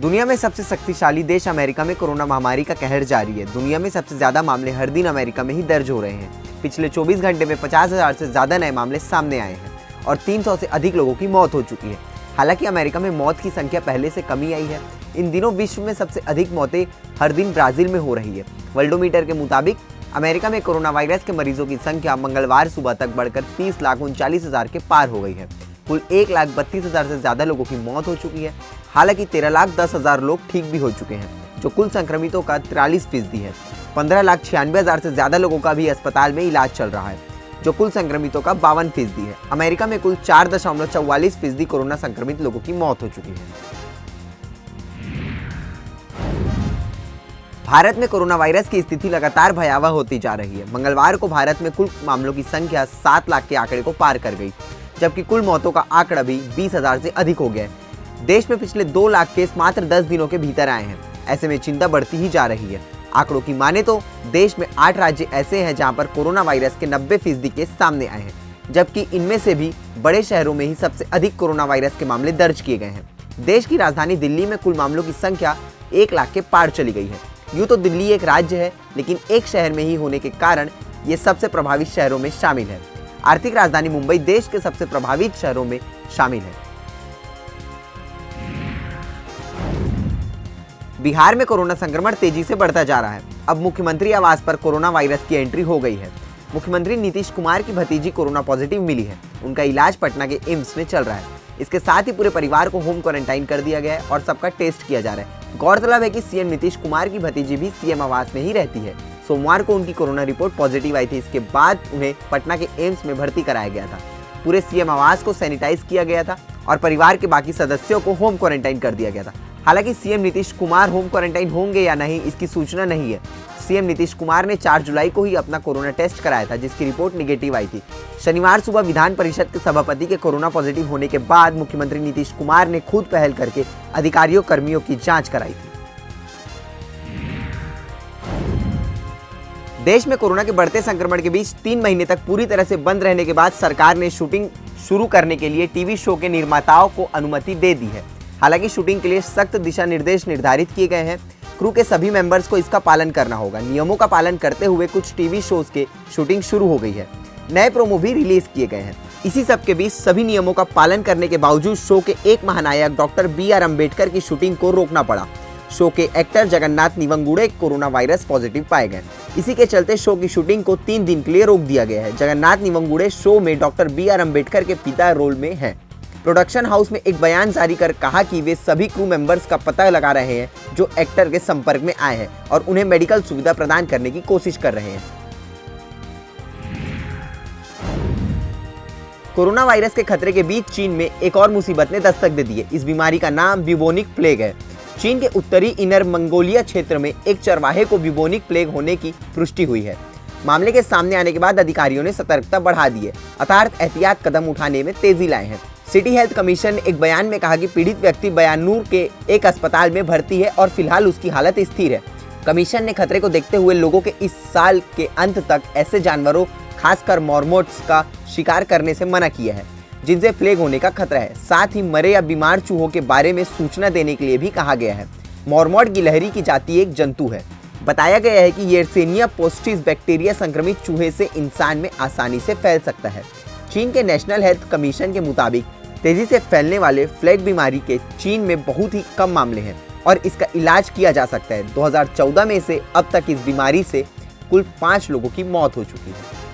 दुनिया में सबसे शक्तिशाली देश अमेरिका में कोरोना महामारी का कहर जारी है। दुनिया में सबसे ज्यादा मामले हर दिन अमेरिका में ही दर्ज हो रहे हैं। पिछले 24 घंटे में 50,000 से ज्यादा नए मामले सामने आए हैं और 300 से अधिक लोगों की मौत हो चुकी है। हालांकि अमेरिका में मौत की संख्या पहले से कमी आई है। इन दिनों विश्व में सबसे अधिक मौतें हर दिन ब्राजील में हो रही है। वर्ल्डोमीटर के मुताबिक अमेरिका में कोरोना वायरस के मरीजों की संख्या मंगलवार सुबह तक बढ़कर 30,39,000 के पार हो गई है। कुल 1,32,000 से ज्यादा लोगों की मौत हो चुकी है। हालांकि 13,10,000 लोग ठीक भी हो चुके हैं, जो कुल संक्रमितों का 43% है। 15,96,000 से ज्यादा लोगों का भी अस्पताल में इलाज चल रहा है, जो कुल संक्रमितों का 52% है। अमेरिका में कुल 4.44% कोरोना संक्रमित लोगों की मौत हो चुकी है। भारत में कोरोना वायरस की स्थिति लगातार भयावह होती जा रही है। मंगलवार को भारत में कुल मामलों की संख्या 7 लाख के आंकड़े को पार कर गई, जबकि कुल मौतों का आंकड़ा भी 20,000 से अधिक हो गया है। देश में पिछले 2 लाख केस मात्र 10 दिनों के भीतर आए हैं। ऐसे में चिंता बढ़ती ही जा रही है। आंकड़ों की माने तो देश में 8 राज्य ऐसे हैं जहां पर कोरोना वायरस के 90% केस सामने आए हैं, जबकि इनमें से भी बड़े शहरों में ही सबसे अधिक कोरोना वायरस के मामले दर्ज किए गए हैं। देश की राजधानी दिल्ली में कुल मामलों की संख्या 1 लाख के पार चली गई है। यूँ तो दिल्ली एक राज्य है, लेकिन एक शहर में ही होने के कारण ये सबसे प्रभावित शहरों में शामिल है। आर्थिक राजधानी मुंबई देश के सबसे प्रभावित शहरों में शामिल है। बिहार में कोरोना संक्रमण तेजी से बढ़ता जा रहा है। अब मुख्यमंत्री आवास पर कोरोना वायरस की एंट्री हो गई है। मुख्यमंत्री नीतीश कुमार की भतीजी कोरोना पॉजिटिव मिली है। उनका इलाज पटना के एम्स में चल रहा है। इसके साथ ही पूरे परिवार को होम क्वारंटाइन कर दिया गया है और सबका टेस्ट किया जा रहा है। गौरतलब है कि सीएम नीतीश कुमार की भतीजी भी सीएम आवास में ही रहती है। सोमवार को उनकी कोरोना रिपोर्ट पॉजिटिव आई थी। इसके बाद उन्हें पटना के एम्स में भर्ती कराया गया था। पूरे सीएम आवास को सैनिटाइज किया गया था और परिवार के बाकी सदस्यों को होम क्वारंटाइन कर दिया गया था। हालांकि CM Nitish Kumar home quarantine होंगे या नहीं, इसकी सूचना नहीं है। सीएम नीतीश कुमार ने 4 जुलाई को ही अपना कोरोना टेस्ट कराया था, जिसकी रिपोर्ट निगेटिव आई थी। शनिवार सुबह विधान परिषद के सभापति के कोरोना पॉजिटिव होने के बाद मुख्यमंत्री नीतीश कुमार ने खुद पहल करके अधिकारियों कर्मियों की जांच कराई थी। देश में कोरोना के बढ़ते संक्रमण के बीच 3 महीने तक पूरी तरह से बंद रहने के बाद सरकार ने शूटिंग शुरू करने के लिए टीवी शो के निर्माताओं को अनुमति दे दी है। हालांकि शूटिंग के लिए सख्त दिशा निर्देश निर्धारित किए गए हैं। क्रू के सभी मेंबर्स को इसका पालन करना होगा। नियमों का पालन करते हुए कुछ टीवी शोज के शूटिंग शुरू हो गई है। नए प्रोमो भी रिलीज किए गए हैं। इसी सब के बीच सभी नियमों का पालन करने के बावजूद शो के एक महानायक डॉक्टर BR अम्बेडकर की शूटिंग को रोकना पड़ा। शो के actor Jagannath Nivangune corona virus positive पाए गए। इसी के चलते शो की शूटिंग को 3 दिन के लिए रोक दिया गया है। जगन्नाथ निवंगुड़े शो में डॉक्टर BR अम्बेडकर के पिता रोल में हैं। प्रोडक्शन हाउस में एक बयान जारी कर कहा कि वे सभी क्रू मेंबर्स का पता लगा रहे हैं जो एक्टर के संपर्क में आए हैं और उन्हें मेडिकल सुविधा प्रदान करने की कोशिश कर रहे हैं। कोरोना वायरस के खतरे के बीच चीन में एक और मुसीबत ने दस्तक दे दी है। इस बीमारी का नाम ब्यूबोनिक प्लेग है। चीन के उत्तरी इनर मंगोलिया क्षेत्र में एक चरवाहे को ब्यूबोनिक प्लेग होने की पुष्टि हुई है। मामले के सामने आने के बाद अधिकारियों ने सतर्कता बढ़ा दी है, अर्थात एहतियात कदम उठाने में तेजी लाए हैं। सिटी हेल्थ कमीशन ने एक बयान में कहा कि पीड़ित व्यक्ति बयानूर के एक अस्पताल में भर्ती है और फिलहाल उसकी हालत स्थिर है। कमीशन ने खतरे को देखते हुए लोगों के इस साल के अंत तक ऐसे जानवरों, खासकर मॉर्मोट्स का शिकार करने से मना किया है जिनसे प्लेग होने का खतरा है। साथ ही मरे या बीमार चूहों के बारे में सूचना देने के लिए भी कहा गया है। मॉर्मोट गिलहरी की जाति एक जंतु है। बताया गया है कि येर्सिनिया पोस्टिस बैक्टीरिया संक्रमित चूहे से इंसान में आसानी से फैल सकता है। चीन के नेशनल हेल्थ कमीशन के मुताबिक तेजी से फैलने वाले प्लेग बीमारी के चीन में बहुत ही कम मामले हैं और इसका इलाज किया जा सकता है। 2014 में से अब तक इस बीमारी से कुल 5 लोगों की मौत हो चुकी है।